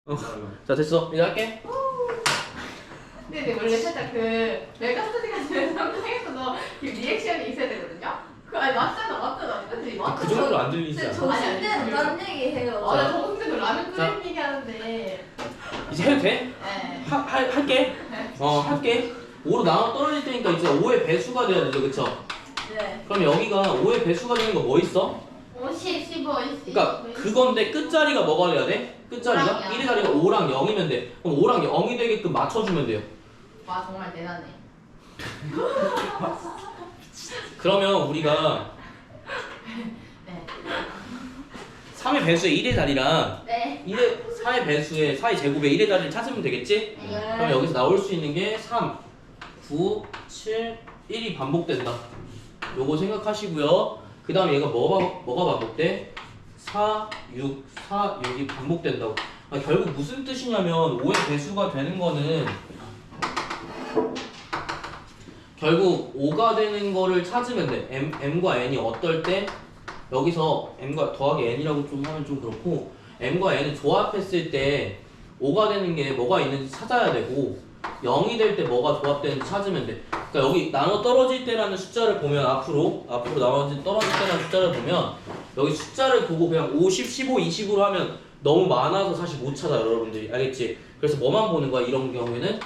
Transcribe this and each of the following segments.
어. 자 됐어. 이제 할게. 근데 원래 살짝 그 내가 스터디가 상상에서도 그 리액션이 있어야 되거든요. 그 아니 맞잖아. 그치? 그 정도로 안 들리지 근데 않아? 정신대는 다른 얘기 해요. 맞아 정승재도 라면 자. 끓이는 얘기 하는데. 이제 해도 돼? 네. 할게. 할게. 5로 나눠 떨어질 테니까 이제 5의 배수가 돼야 되죠, 그쵸? 네. 그럼 여기가 5의 배수가 되는 거 뭐 있어? 50, 15, 20. 그러니까 그건데 끝자리가 뭐가 돼야 돼? 끝자리가? 5랑 0. 1의 자리가 5랑 0이면 돼. 그럼 5랑 0이 되게끔 맞춰주면 돼요. 와 정말 대단해. 그러면 우리가 네. 3의 배수의 1의 자리랑 네. 4의 배수의 4의 제곱의 1의 자리를 찾으면 되겠지? 그럼 여기서 나올 수 있는 게 3, 9, 7, 1이 반복된다. 요거 생각하시고요. 그 다음에 얘가 뭐가 반복돼? 4, 6, 4, 6이 반복된다고. 결국 무슨 뜻이냐면 5의 배수가 되는 거는 결국 5가 되는 거를 찾으면 돼. m과 n이 어떨 때 여기서 m과 더하기 n이라고 좀 하면 좀 그렇고 m과 n을 조합했을 때 5가 되는 게 뭐가 있는지 찾아야 되고 0이 될 때 뭐가 조합되는지 찾으면 돼. 그러니까 여기 나눠 떨어질 때라는 숫자를 보면 앞으로 나눠 떨어질 때라는 숫자를 보면 여기 숫자를 보고 그냥 50, 15, 20으로 하면 너무 많아서 사실 못 찾아 여러분들이 알겠지? 그래서 뭐만 보는 거야 이런 경우에는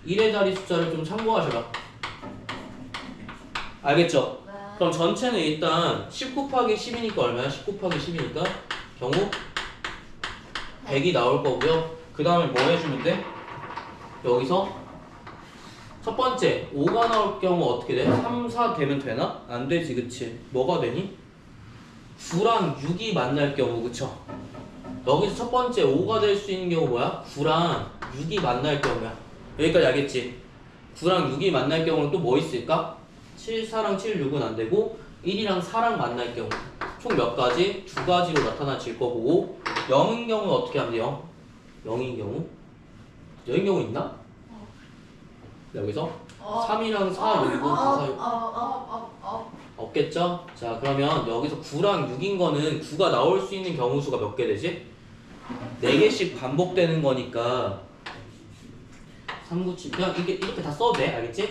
1의 자리 숫자를 좀 참고하셔라. 알겠죠? 네. 그럼 전체는 일단 10 곱하기 10이니까 얼마야? 10 곱하기 10이니까 경우 100이 나올 거고요. 그 다음에 뭐 해주면 돼? 여기서 첫 번째 5가 나올 경우 어떻게 돼? 3, 4 되면 되나? 안 되지 그치? 뭐가 되니? 9랑 6이 만날 경우 그쵸? 여기서 첫 번째 5가 될 수 있는 경우 뭐야? 9랑 6이 만날 경우야. 여기까지 알겠지? 9랑 6이 만날 경우는 또 뭐 있을까? 7, 4랑 7, 6은 안 되고 1이랑 4랑 만날 경우 총 몇 가지? 두 가지로 나타나질 거고 0인 경우는 어떻게 하면 돼요? 0인 경우? 0인 경우 있나? 여기서 3이랑 4, 6이고 9, 4, 6 없겠죠? 자 그러면 여기서 9랑 6인 거는 9가 나올 수 있는 경우 수가 몇 개 되지? 4개씩 반복되는 거니까 3, 9, 7 그냥 이렇게 다 써도 돼 알겠지?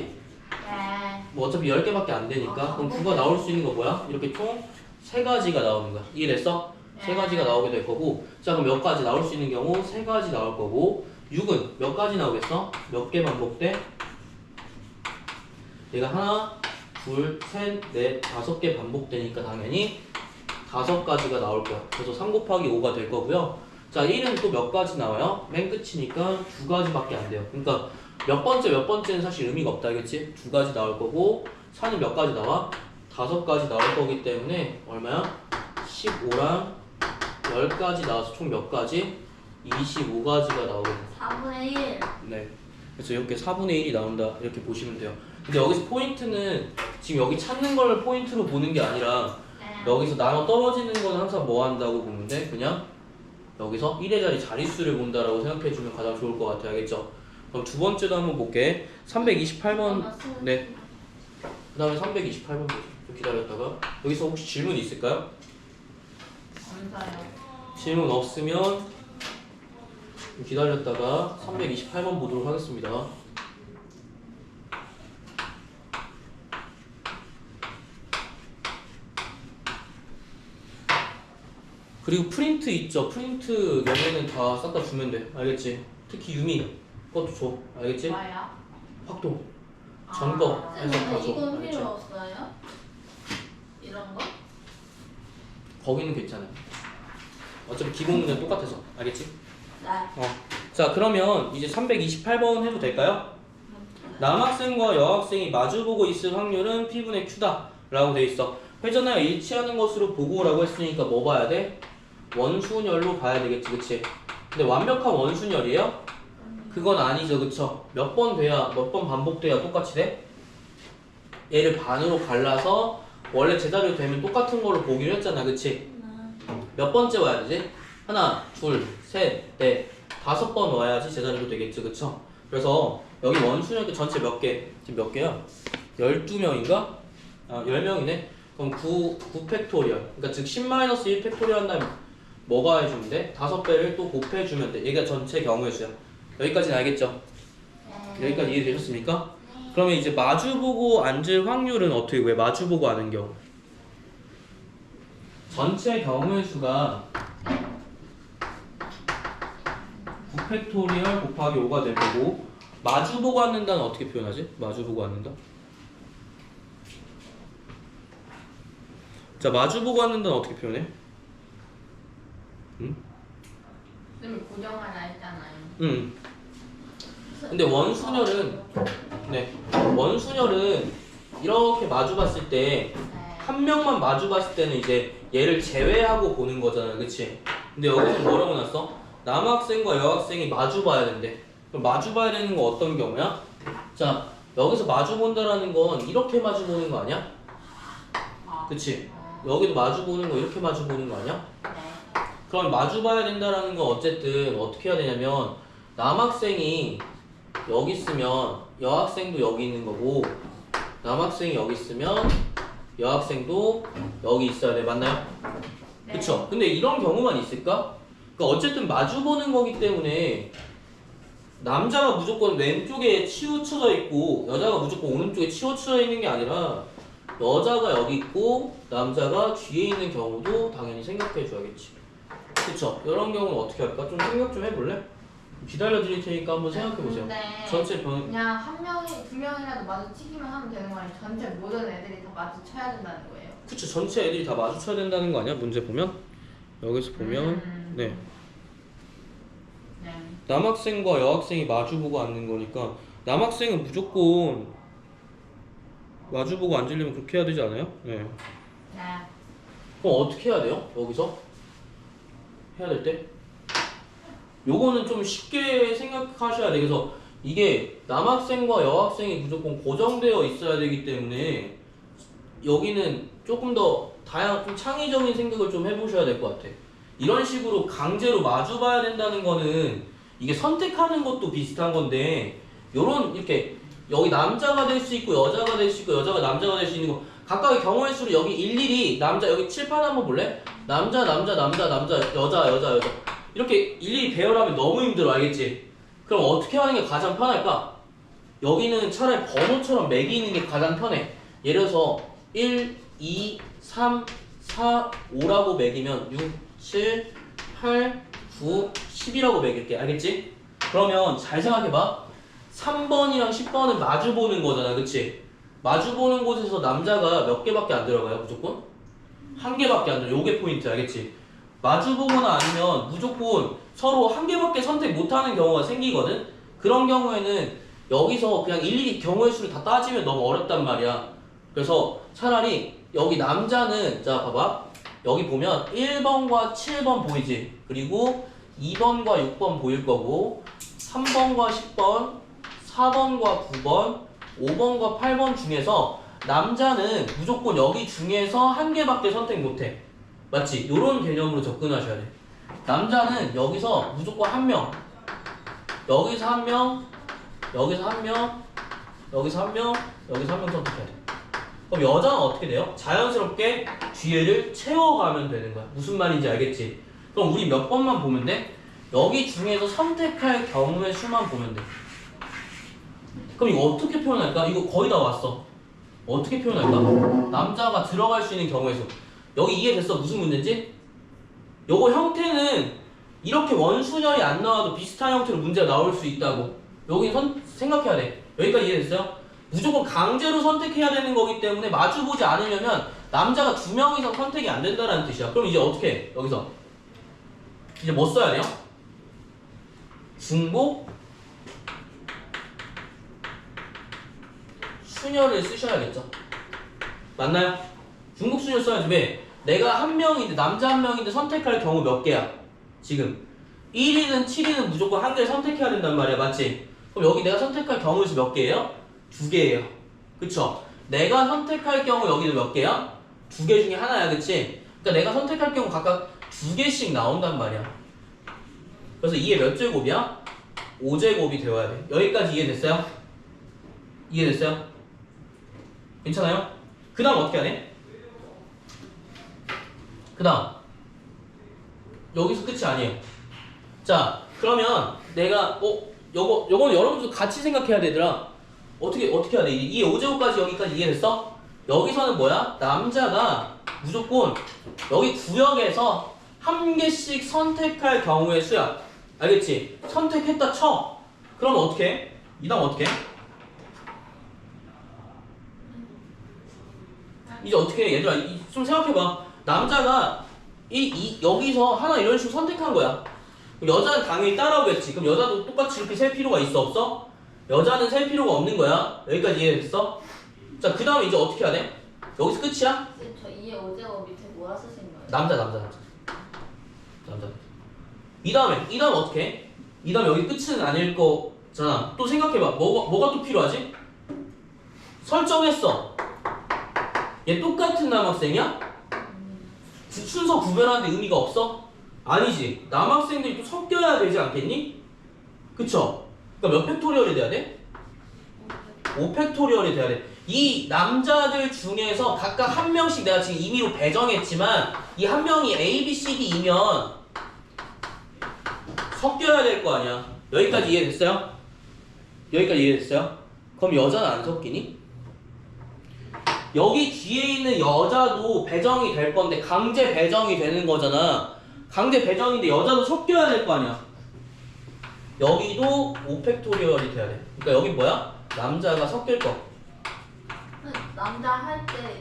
네. 뭐 어차피 10개밖에 안 되니까 그럼 9가 나올 수 있는 거 뭐야? 이렇게 총 3가지가 나오는 거야 이해됐어? 3가지가 나오게 될 거고 자 그럼 몇 가지 나올 수 있는 경우 3가지 나올 거고 6은 몇 가지 나오겠어? 몇 개 반복돼? 얘가 하나, 둘, 셋, 넷, 5개 반복되니까 당연히 5가지가 나올 거야. 그래서 3 곱하기 5가 될 거고요. 자, 1은 또 몇 가지 나와요? 맨 끝이니까 2가지밖에 안 돼요. 그러니까 몇 번째는 사실 의미가 없다, 알겠지? 2가지 나올 거고 4는 몇 가지 나와? 5가지 나올 거기 때문에 얼마야? 15랑 10가지 나와서 총 몇 가지? 25가지가 나오게 돼. 4분의 1. 네. 그래서 이렇게 4분의 1이 나온다 이렇게 보시면 돼요. 근데 여기서 포인트는 지금 여기 찾는 걸 포인트로 보는 게 아니라 네. 여기서 나눠 떨어지는 거는 항상 뭐 한다고 보는데 그냥 여기서 1의 자리 자릿수를 본다라고 생각해주면 가장 좋을 것 같아요. 알겠죠? 그럼 두 번째도 한번 볼게. 328번 네. 그 다음에 328번 보죠. 좀 기다렸다가 여기서 혹시 질문 있을까요? 감사해요. 질문 없으면 좀 기다렸다가 328번 보도록 하겠습니다. 그리고 프린트 있죠? 프린트 얘네는 다 싹 다 주면 돼. 알겠지? 특히 유미 그것도 줘. 알겠지? 뭐야? 확도 전거 해서 다 근데 줘. 이건 알겠지? 필요 없어요? 이런 거? 거기는 괜찮아. 어차피 기본 문제는 똑같아서. 알겠지? 네. 자 그러면 이제 328번 해도 될까요? 남학생과 여학생이 마주보고 있을 확률은 P분의 Q다 라고 돼 있어. 회전하여 일치하는 것으로 보고라고 했으니까 뭐 봐야 돼? 원순열로 봐야 되겠지 그치? 근데 완벽한 원순열이에요? 그건 아니죠 그쵸? 몇 번 반복돼야 똑같이 돼? 얘를 반으로 갈라서 원래 제자리로 되면 똑같은 걸로 보기로 했잖아 그치? 몇 번째 와야 되지? 하나, 둘, 셋, 넷, 5번 와야지 제자리로 되겠지 그쵸? 그래서 여기 원순열 전체 몇 개? 지금 몇 개야? 12명인가? 아 10명이네? 그럼 9 팩토리얼 그러니까 즉 10-1 팩토리얼 한다면 뭐가 해주면 돼? 5배를 또 곱해주면 돼. 얘가 전체 경우의 수야. 여기까지는 알겠죠? 여기까지 이해되셨습니까? 그러면 이제 마주보고 앉을 확률은 어떻게 왜 마주보고 아는 경우? 전체 경우의 수가 9팩토리얼 곱하기 5가 될 거고 마주보고 앉는다는 어떻게 표현하지? 마주보고 앉는다? 자, 마주보고 앉는다는 어떻게 표현해? 응? 쌤이 고정하라 했잖아요. 응. 근데 원순열은 원순열은 이렇게 마주 봤을 때 한 명만 마주 봤을 때는 이제 얘를 제외하고 보는 거잖아, 그치? 근데 여기서 뭐라고 났어? 남학생과 여학생이 마주 봐야 된대. 그럼 마주 봐야 되는 거 어떤 경우야? 자, 여기서 마주 본다라는 건 이렇게 마주 보는 거 아니야? 그치? 여기도 마주 보는 거 이렇게 마주 보는 거 아니야? 네. 그럼 마주 봐야 된다라는 건 어쨌든 어떻게 해야 되냐면 남학생이 여기 있으면 여학생도 여기 있는 거고 남학생이 여기 있으면 여학생도 여기 있어야 돼. 맞나요? 네. 그쵸? 근데 이런 경우만 있을까? 그러니까 어쨌든 마주 보는 거기 때문에 남자가 무조건 왼쪽에 치우쳐져 있고 여자가 무조건 오른쪽에 치우쳐져 있는 게 아니라 여자가 여기 있고 남자가 뒤에 있는 경우도 당연히 생각해 줘야겠지. 그쵸? 이런 경우는 어떻게 할까? 좀 생각 좀 해볼래? 기다려 드릴 테니까 한번 생각해 보세요. 근데 전체 변 그냥 한 명이 두 명이라도 마주치기만 하면 되는 거 아니에요? 전체 모든 애들이 다 마주쳐야 된다는 거예요. 그쵸? 전체 애들이 다 마주쳐야 된다는 거 아니야? 문제 보면 여기서 보면 네 네. 남학생과 여학생이 마주보고 앉는 거니까 남학생은 무조건 마주보고 앉으려면 그렇게 해야 되지 않아요? 네. 네. 그럼 어떻게 해야 돼요? 여기서 해야 될 때? 요거는 좀 쉽게 생각하셔야 돼. 그래서 이게 남학생과 여학생이 무조건 고정되어 있어야 되기 때문에 여기는 조금 더 좀 창의적인 생각을 좀 해보셔야 될 것 같아. 이런 식으로 강제로 마주 봐야 된다는 거는 이게 선택하는 것도 비슷한 건데 요런 이렇게 여기 남자가 될 수 있고 여자가 될 수 있고 여자가 남자가 될 수 있는 거 각각의 경우의 수를 여기 일일이 남자 여기 칠판 한번 볼래? 남자 여자 이렇게 일일이 배열하면 너무 힘들어. 알겠지? 그럼 어떻게 하는 게 가장 편할까? 여기는 차라리 번호처럼 매기는 게 가장 편해. 예를 들어서 1, 2, 3, 4, 5라고 매기면 6, 7, 8, 9, 10이라고 매길게. 알겠지? 그러면 잘 생각해봐. 3번이랑 10번은 마주 보는 거잖아. 그치? 마주 보는 곳에서 남자가 몇 개밖에 안 들어가요? 무조건? 한 개밖에 안 들어. 요게 포인트. 알겠지? 마주 보거나 아니면 무조건 서로 한 개밖에 선택 못하는 경우가 생기거든? 그런 경우에는 여기서 그냥 일일이 경우의 수를 다 따지면 너무 어렵단 말이야. 그래서 차라리 여기 남자는 자 봐봐. 여기 보면 1번과 7번 보이지? 그리고 2번과 6번 보일 거고 3번과 10번, 4번과 9번, 5번과 8번 중에서 남자는 무조건 여기 중에서 한 개밖에 선택 못해. 맞지? 요런 개념으로 접근하셔야 돼. 남자는 여기서 무조건 한 명, 여기서 한 명, 여기서 한 명, 여기서 한 명, 여기서 한 명 선택해야 돼. 그럼 여자는 어떻게 돼요? 자연스럽게 뒤에를 채워가면 되는 거야. 무슨 말인지 알겠지? 그럼 우리 몇 번만 보면 돼? 여기 중에서 선택할 경우의 수만 보면 돼. 그럼 이거 어떻게 표현할까? 이거 거의 다 왔어. 어떻게 표현할까? 남자가 들어갈 수 있는 경우의 수. 여기 이해됐어? 무슨 문제인지? 요거 형태는 이렇게 원순열이 안 나와도 비슷한 형태로 문제가 나올 수 있다고. 여기 생각해야 돼. 여기까지 이해됐어요? 무조건 강제로 선택해야 되는 거기 때문에 마주보지 않으려면 남자가 2명 이상 선택이 안 된다는 뜻이야. 그럼 이제 어떻게 해? 여기서 이제 뭐 써야 돼요? 중복 순열을 쓰셔야겠죠. 맞나요? 중복 순열 써야지. 왜? 내가 한 명인데 남자 한 명인데 선택할 경우 몇 개야? 지금 1위는 7위는 무조건 한 개를 선택해야 된단 말이야. 맞지? 그럼 여기 내가 선택할 경우의 수 몇 개예요? 2개예요. 그쵸? 내가 선택할 경우 여기는 몇 개야? 2개 중에 하나야. 그치? 그러니까 내가 선택할 경우 각각 2개씩 나온단 말이야. 그래서 이게 몇 제곱이야? 5제곱이 되어야 돼. 여기까지 이해됐어요? 이해됐어요? 괜찮아요? 그 다음 어떻게 하네? 그 다음 여기서 끝이 아니에요. 자, 그러면 내가 요거는 여러분들 같이 생각해야 되더라. 어떻게 해야 돼? 이 5제곱까지 여기까지 이해됐어? 여기서는 뭐야? 남자가 무조건 여기 구역에서 한 개씩 선택할 경우의 수야. 알겠지? 선택했다 쳐. 그럼 어떻게 해? 이 다음 어떻게 해? 이제 어떻게 해? 얘들아 좀 생각해봐. 남자가 여기서 하나 이런 식으로 선택한 거야. 그럼 여자는 당연히 따라오겠지. 그럼 여자도 똑같이 이렇게 셀 필요가 있어 없어? 여자는 셀 필요가 없는 거야. 여기까지 이해됐어? 자, 그 다음에 이제 어떻게 해야 돼? 여기서 끝이야? 쌤, 저 2의 5제곱 밑에 뭐라 쓰신 거예요? 남자. 이 다음에 어떻게 해? 이 다음에 여기 끝은 아닐 거잖아. 또 생각해봐. 뭐가 또 필요하지? 설정했어. 얘 똑같은 남학생이야? 순서 구별하는데 의미가 없어? 아니지. 남학생들이 또 섞여야 되지 않겠니? 그쵸? 그러니까 몇 팩토리얼이 돼야 돼? 5팩토리얼이 돼야 돼. 이 남자들 중에서 각각 한 명씩 내가 지금 임의로 배정했지만 이 한 명이 A, B, C, D이면 섞여야 될 거 아니야. 여기까지 이해됐어요? 여기까지 이해됐어요? 그럼 여자는 안 섞이니? 여기 뒤에 있는 여자도 배정이 될 건데 강제 배정이 되는 거잖아. 강제 배정인데 여자도 섞여야 될 거 아니야. 여기도 5팩토리얼이 돼야 돼. 그러니까 여기 뭐야? 남자가 섞일 거. 남자 할 때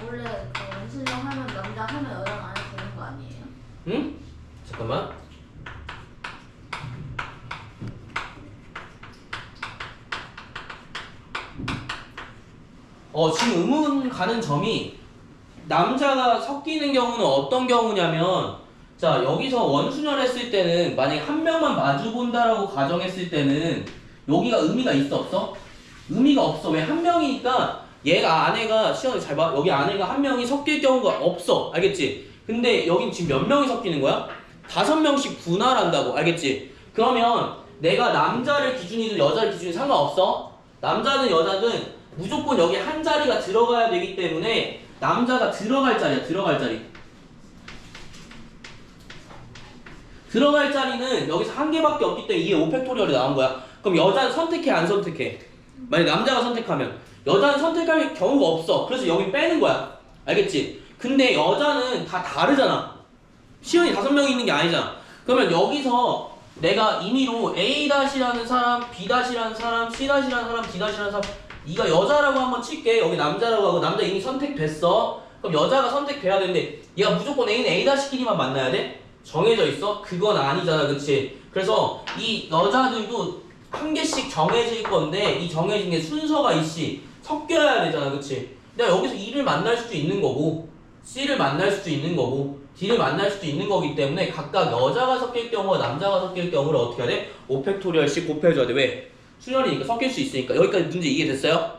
원래 그 원순영 하면 남자 하면 여자는 안 해도 되는 거 아니에요? 응? 잠깐만. 지금 의문 가는 점이 남자가 섞이는 경우는 어떤 경우냐면 자, 여기서 원순열 했을 때는 만약에 한 명만 마주 본다라고 가정했을 때는 여기가 의미가 있어 없어? 의미가 없어. 왜? 한 명이니까 얘가 아내가 시원히 잘 봐. 여기 아내가 한 명이 섞일 경우가 없어. 알겠지? 근데 여긴 지금 몇 명이 섞이는 거야? 5명씩 분할한다고. 알겠지? 그러면 내가 남자를 기준이든 여자를 기준이든 상관없어. 남자든 여자든 무조건 여기 한 자리가 들어가야 되기 때문에 남자가 들어갈 자리야. 들어갈 자리. 들어갈 자리는 여기서 한 개밖에 없기 때문에 이게 5팩토리얼이 나온 거야. 그럼 여자는 선택해 안 선택해? 만약 남자가 선택하면 여자는 선택할 경우가 없어. 그래서 여기 빼는 거야. 알겠지? 근데 여자는 다 다르잖아. 시연이 5명이 있는 게 아니잖아. 그러면 여기서 내가 임의로 A-라는 사람, B-라는 사람, C-라는 사람, D-라는 사람 이가 여자라고 한번 칠게. 여기 남자라고 하고 남자 이미 선택됐어. 그럼 여자가 선택돼야 되는데 얘가 무조건 A는 A-끼리만 만나야 돼? 정해져 있어? 그건 아니잖아. 그치? 그래서 이 여자들도 한 개씩 정해질 건데 이 정해진 게 순서가 있지 섞여야 되잖아. 그치? 내가 여기서 E를 만날 수도 있는 거고 C를 만날 수도 있는 거고 D를 만날 수도 있는 거기 때문에 각각 여자가 섞일 경우와 남자가 섞일 경우를 어떻게 해야 돼? 5팩토리얼씩 곱해줘야 돼. 왜? 순열이니까 섞일 수 있으니까. 여기까지 문제 이해됐어요?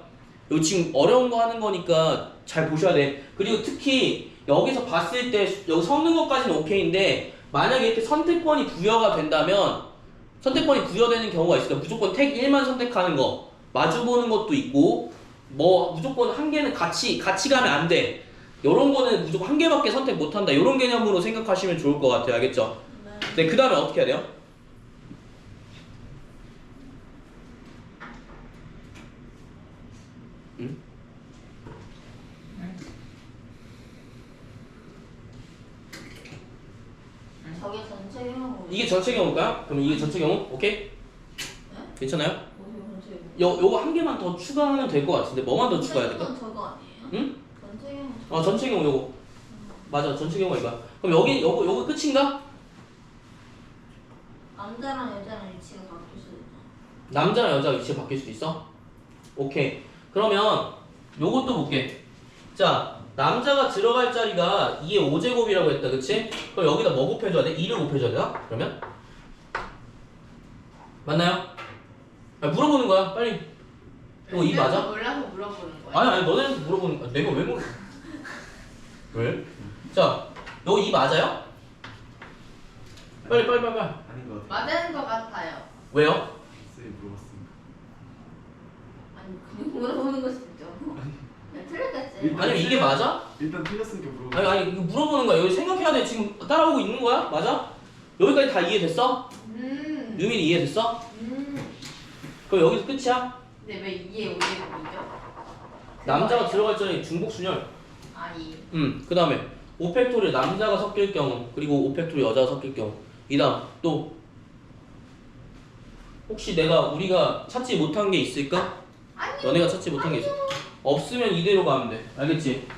이거 지금 어려운 거 하는 거니까 잘 보셔야 돼. 그리고 특히 여기서 봤을 때 여기 섞는 것까지는 오케이인데 만약에 이렇게 선택권이 부여가 된다면 선택권이 부여되는 경우가 있으니까 무조건 택 1만 선택하는 거 마주보는 것도 있고 뭐 무조건 한 개는 같이 가면 안 돼. 요런 거는 무조건 한 개밖에 선택 못 한다. 요런 개념으로 생각하시면 좋을 것 같아요. 알겠죠? 네, 그 다음에 어떻게 해야 돼요? 응? 저게 전체 경우. 이게 전체 경우일까요? 그럼 이게 전체 경우? 오케이? 네? 괜찮아요? 전체 경우. 요거 한 개만 더 추가하면 될 것 같은데 뭐만 더 추가해야 될까? 저거 아니에요? 응? 전체 경우. 전체 경우 요거 맞아. 전체 경우가 이거야. 그럼 여기 요거 끝인가? 남자랑 여자랑 위치가 바뀔 수도 있나? 남자랑 여자 위치가 바뀔 수도 있어? 오케이. 그러면 요것도 볼게. 자, 남자가 들어갈 자리가 2의 5제곱이라고 했다. 그치? 그럼 여기다 뭐 곱해줘야 돼? 2를 곱해줘야 되나? 그러면? 맞나요? 물어보는 거야. 빨리. 이거 2 맞아? 몰라서 물어보는 거야. 아니 너네한테 물어보는 거야. 내가 왜 물어? 왜? 자, 이거 2 맞아요? 빨리. 아닌 것 같아요. 맞는 것 같아요. 왜요? 쌤이 물어봤습니다. 아니 그냥 물어보는 거 진짜. 야 틀렸겠지. 아니면 이게 맞아? 일단 틀렸으니까 물어봐. 아니 이거 물어보는 거야. 여기 생각해야 돼. 지금 따라오고 있는 거야? 맞아? 여기까지 다 이해됐어? 유민이 이해됐어? 그럼 여기서 끝이야? 근데 왜 2에 5에 5이죠? 남자가 들어갈 전에 중복순열. 아니. 그 다음에 5팩토리에 남자가 섞일 경우, 그리고 5팩토리에 여자가 섞일 경우. 이 다음 또 혹시 우리가 찾지 못한 게 있을까? 아니. 너네가 찾지 못한 게 있어? 없으면 이대로 가면 돼. 알겠지?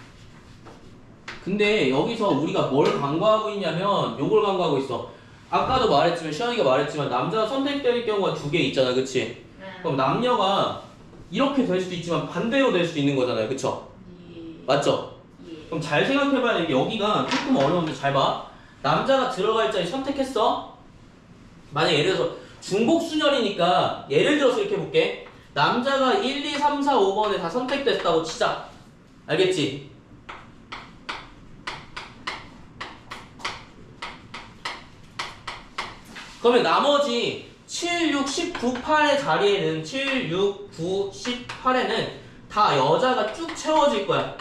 근데 여기서 우리가 뭘 간과하고 있냐면 요걸 간과하고 있어. 아까도 말했지만 시연이가 말했지만 남자가 선택될 경우가 2개 있잖아. 그치? 그럼 남녀가 이렇게 될 수도 있지만 반대로 될 수도 있는 거잖아요. 그쵸? 맞죠? 예. 그럼 잘 생각해봐야 되는 게 여기가 조금 어려운데 잘 봐. 남자가 들어갈 자리 선택했어. 만약 예를 들어서 중복순열이니까 예를 들어서 이렇게 볼게. 남자가 1, 2, 3, 4, 5번에 다 선택됐다고 치자. 알겠지? 그러면 나머지 7, 6, 19, 8의 자리에는 7, 6, 9, 18에는 다 여자가 쭉 채워질 거야.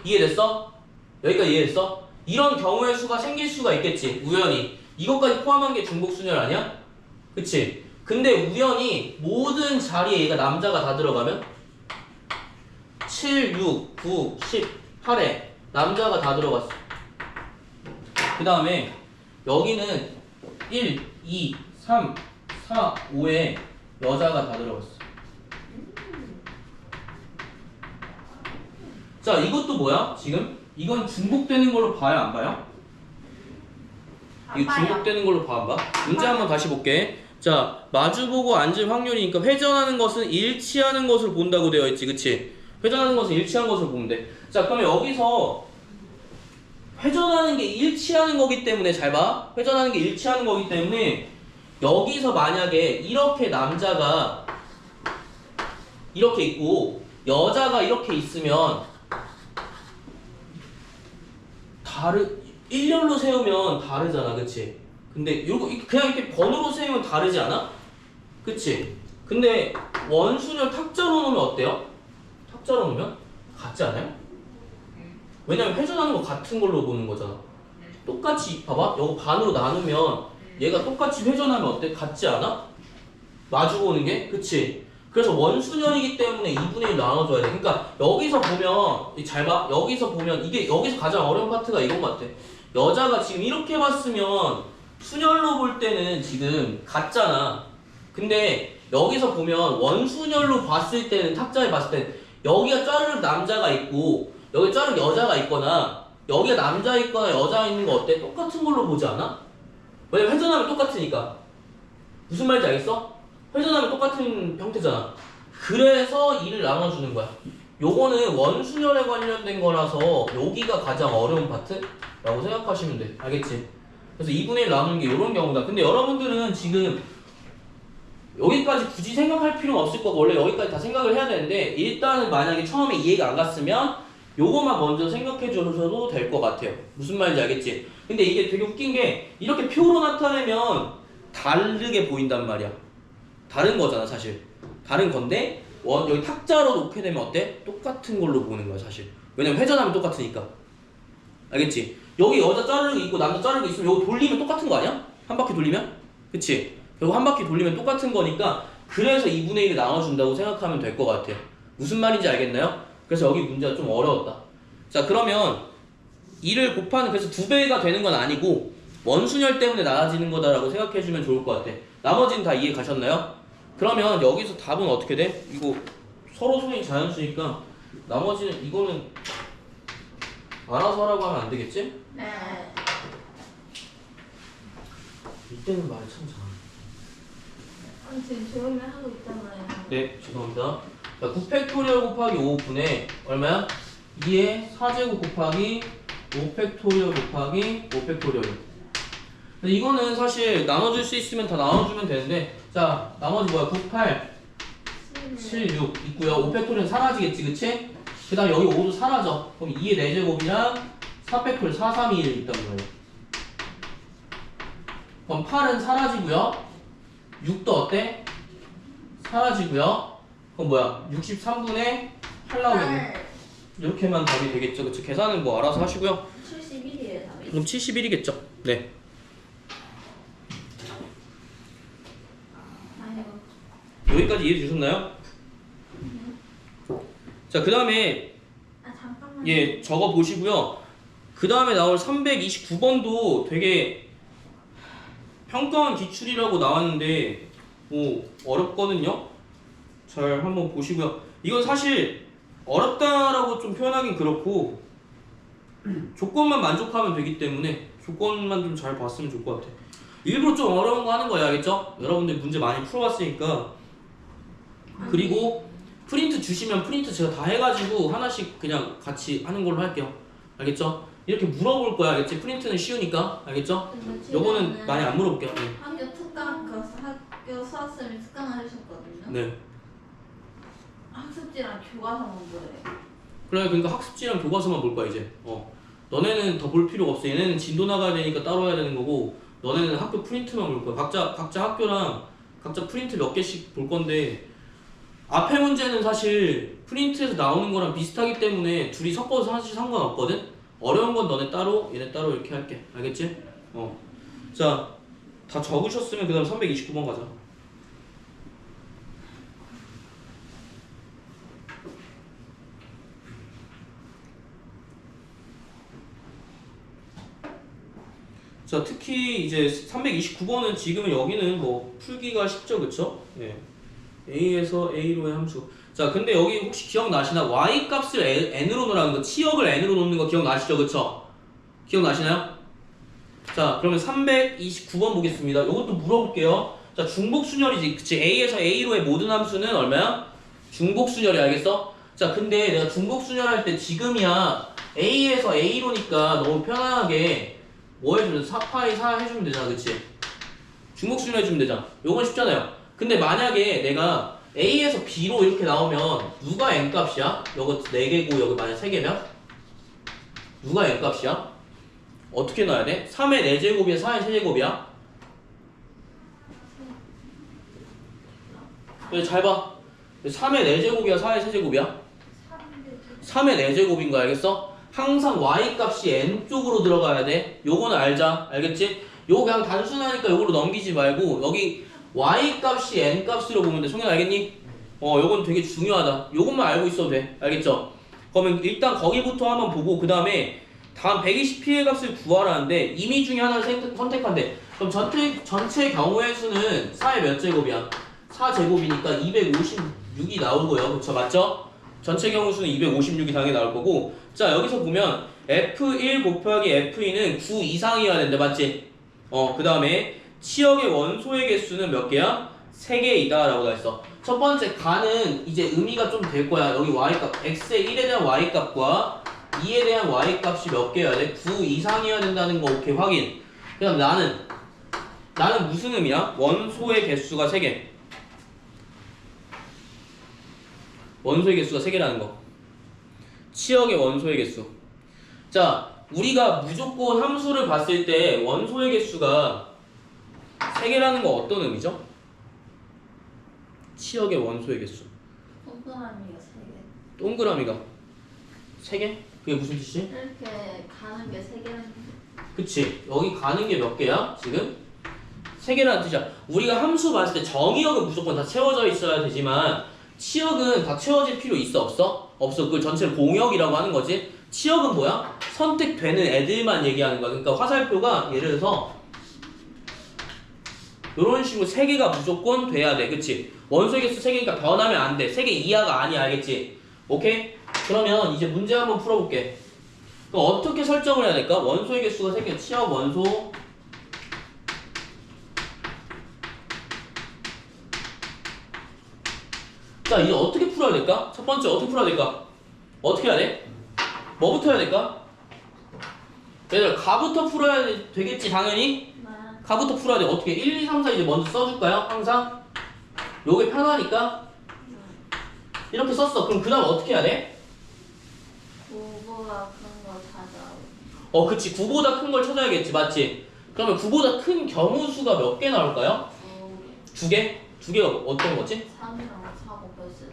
이해됐어? 여기까지 이해됐어? 이런 경우의 수가 생길 수가 있겠지. 우연히. 이것까지 포함한 게 중복순열 아니야? 그치? 근데 우연히 모든 자리에 얘가 남자가 다 들어가면 7, 6, 9, 18에 남자가 다 들어갔어. 그 다음에 여기는 1, 2, 3, 4, 5에 여자가 다 들어갔어. 자, 이것도 뭐야? 지금? 이건 중복되는 걸로 봐야 안 봐요? 이거 중복되는 걸로 봐, 안 봐? 문제 한번 다시 볼게. 자, 마주보고 앉을 확률이니까 회전하는 것은 일치하는 것을 본다고 되어 있지, 그치? 회전하는 것은 일치하는 것을 보면 돼. 자, 그러면 여기서 회전하는 게 일치하는 거기 때문에 잘 봐. 회전하는 게 일치하는 거기 때문에 여기서 만약에 이렇게 남자가 이렇게 있고 여자가 이렇게 있으면 일렬로 세우면 다르잖아, 그치? 근데 요거 그냥 이렇게 번호로 세우면 다르지 않아? 그치? 근데 원순열 탁자로 놓으면 어때요? 탁자로 놓으면 같지 않아요? 왜냐면 회전하는 거 같은 걸로 보는 거잖아. 똑같이 봐봐, 이거 반으로 나누면 얘가 똑같이 회전하면 어때? 같지 않아? 마주 보는 게? 그치? 그래서 원순열이기 때문에 2분의 1 나눠줘야 돼. 그러니까 여기서 보면 잘 봐. 여기서 보면 이게 여기서 가장 어려운 파트가 이건 것 같아. 여자가 지금 이렇게 봤으면 순열로 볼 때는 지금 같잖아. 근데 여기서 보면 원순열로 봤을 때는 탁자에 봤을 때 여기가 짜르륵 남자가 있고 여기 짜르륵 여자가 있거나 여기가 남자 있거나 여자 있는 거 어때? 똑같은 걸로 보지 않아? 왜냐면 회전하면 똑같으니까. 무슨 말인지 알겠어? 회전하면 똑같은 형태잖아. 그래서 이를 나눠주는 거야. 요거는 원순열에 관련된 거라서 여기가 가장 어려운 파트라고 생각하시면 돼. 알겠지? 그래서 2분의 1 나누는 게 이런 경우다. 근데 여러분들은 지금 여기까지 굳이 생각할 필요는 없을 거고 원래 여기까지 다 생각을 해야 되는데 일단은 만약에 처음에 이해가 안 갔으면 요거만 먼저 생각해 주셔도 될 것 같아요. 무슨 말인지 알겠지? 근데 이게 되게 웃긴 게 이렇게 표로 나타내면 다르게 보인단 말이야. 다른 거잖아 사실. 다른 건데 여기 탁자로 놓게 되면 어때? 똑같은 걸로 보는 거야 사실. 왜냐면 회전하면 똑같으니까. 알겠지? 여기 여자 자르기 있고 남자 자르기 있으면 여기 돌리면 똑같은 거 아니야? 한 바퀴 돌리면? 그치? 여기 한 바퀴 돌리면 똑같은 거니까 그래서 2분의 1을 나눠준다고 생각하면 될 것 같아요. 무슨 말인지 알겠나요? 그래서 여기 문제가 좀 어려웠다. 자, 그러면 2를 곱하는 그래서 2배가 되는 건 아니고 원순열 때문에 나눠지는 거다라고 생각해주면 좋을 것 같아. 나머지는 다 이해 가셨나요? 그러면 여기서 답은 어떻게 돼? 이거 서로 소위 자연수니까 나머지는 이거는 알아서 하라고 하면 안 되겠지? 네. 이때는 말을 참 잘하네. 아니 지금 조용히 하고 있잖아요. 네, 죄송합니다. 자, 9팩토리얼 곱하기 5분의 얼마야? 2의 4제곱 곱하기 5팩토리얼 곱하기 5팩토리얼. 근데 이거는 사실 나눠줄 수 있으면 다 나눠주면 되는데 자, 나머지 뭐야? 9, 8, 7, 6 있고요. 5팩토리얼은 사라지겠지, 그치? 그 다음 여기 5도 사라져. 그럼 2의 4제곱이랑 4팩토리얼 4, 3, 2, 1 있단 말이에요. 그럼 8은 사라지고요. 6도 어때? 사라지고요. 그럼 뭐야? 63분의 8 나오겠네. 이렇게만 답이 되겠죠. 그쵸? 계산은 뭐 알아서 하시고요. 71이에요 답이. 그럼 71이겠죠. 네. 아이고. 여기까지 이해해 주셨나요? 자, 그 다음에 아 잠깐만. 예, 적어 보시고요. 그 다음에 나올 329번도 되게 평가원 기출이라고 나왔는데 뭐 어렵거든요. 잘 한번 보시고요. 이건 사실 어렵다라고 좀 표현하긴 그렇고 조건만 만족하면 되기 때문에 조건만 좀 잘 봤으면 좋을 것 같아. 일부러 좀 어려운 거 하는 거야, 알겠죠? 여러분들 문제 많이 풀어봤으니까. 그리고 프린트 주시면 프린트 제가 다 해가지고 하나씩 그냥 같이 하는 걸로 할게요. 알겠죠? 이렇게 물어볼 거야, 알겠지? 프린트는 쉬우니까, 알겠죠? 요거는 많이 안 물어볼게요. 네. 학교 특강 학교 수학쌤이 특강을 해주셨거든요. 네. 학습지랑 교과서만 보래요. 그래, 그러니까 학습지랑 교과서만 볼 거야 이제. 너네는 더 볼 필요가 없어. 얘네는 진도 나가야 되니까 따로 해야 되는 거고, 너네는 학교 프린트만 볼 거야. 각자 학교랑 각자 프린트 몇 개씩 볼 건데, 앞에 문제는 사실 프린트에서 나오는 거랑 비슷하기 때문에 둘이 섞어서 사실 상관없거든. 어려운 건 너네 따로, 얘네 따로 이렇게 할게. 알겠지? 자, 다 적으셨으면 그다음 329번 가자. 자, 특히 이제 329번은 지금 여기는 뭐 풀기가 쉽죠, 그쵸? 예. A에서 A로의 함수. 자, 근데 여기 혹시 기억나시나? Y 값을 N으로 놓으라는 거, 치역을 N으로 놓는 거 기억나시죠, 그쵸? 기억나시나요? 자, 그러면 329번 보겠습니다. 이것도 물어볼게요. 자, 중복순열이지, 그치? A에서 A로의 모든 함수는 얼마야? 중복순열이, 알겠어? 자, 근데 내가 중복순열할 때 지금이야 A에서 A로니까 너무 편하게 뭐 해주면 4파이 4 해주면 되잖아, 그치? 중복순열 해주면 되잖아. 요건 쉽잖아요. 근데 만약에 내가 A에서 B로 이렇게 나오면 누가 N값이야? 요거 4개고 여기 만약 3개면? 누가 N값이야? 어떻게 넣어야 돼? 3의 4제곱이야? 4의 세제곱이야? 잘 봐. 3의 4제곱이야? 4의 세제곱이야? 3의 4제곱인 거 알겠어? 항상 y값이 n쪽으로 들어가야 돼. 요거는 알자. 알겠지? 요거 그냥 단순하니까 요거로 넘기지 말고 여기 y값이 n값으로 보면 돼. 송현 알겠니? 요건 되게 중요하다. 요것만 알고 있어도 돼. 알겠죠? 그러면 일단 거기부터 한번 보고 그 다음에 다음 120 피해 값을 구하라는데 임의 중에 하나를 선택한대. 그럼 전체 경우의 수는 4의 몇 제곱이야? 4제곱이니까 256이 나오고요. 그쵸? 맞죠? 전체 경우 수는 256이 당연히 나올 거고. 자, 여기서 보면 F1 곱하기 F2는 9 이상이어야 된다. 맞지? 그 다음에 치역의 원소의 개수는 몇 개야? 3개이다 라고 다 했어. 첫 번째 가는 이제 의미가 좀 될 거야. 여기 y값 x의 1에 대한 y값과 2에 대한 y값이 몇 개여야 돼? 9 이상이어야 된다는 거. 오케이, 확인. 그 다음 나는 무슨 의미야? 원소의 개수가 3개. 원소의 개수가 3개라는 거. 치역의 원소의 개수. 자, 우리가 무조건 함수를 봤을 때 원소의 개수가 3개라는 거 어떤 의미죠? 치역의 원소의 개수. 동그라미가 3개. 동그라미가 3개? 그게 무슨 뜻이지? 이렇게 가는 게 3개라는 그치. 여기 가는 게 몇 개야? 지금? 3개라는 뜻이야. 우리가 함수 봤을 때 정의역은 무조건 다 채워져 있어야 되지만 치역은 다 채워질 필요 있어? 없어? 없어. 그걸 전체를 공역이라고 하는 거지. 치역은 뭐야? 선택되는 애들만 얘기하는 거야. 그러니까 화살표가 예를 들어서 이런 식으로 3개가 무조건 돼야 돼. 그치? 원소의 개수 3개니까 변하면 안 돼. 3개 이하가 아니야. 알겠지? 오케이? 그러면 이제 문제 한번 풀어볼게. 그럼 어떻게 설정을 해야 될까? 원소의 개수가 3개. 치역 원소 자, 이제 어떻게 풀어야 될까? 첫 번째 어떻게 풀어야 될까? 어떻게 해야 돼? 뭐부터 해야 될까? 얘들아, 가부터 풀어야 되겠지, 당연히? 가부터 풀어야 돼. 어떻게? 1, 2, 3, 4 이제 먼저 써줄까요? 항상? 요게 편하니까? 이렇게 썼어. 그럼 그 다음 어떻게 해야 돼? 9보다 큰 거 찾아. 그치. 9보다 큰 걸 찾아야겠지, 맞지? 그러면 9보다 큰 경우 수가 몇 개 나올까요? 2개? 2개가 어떤 거지? 3이랑 4 곱했을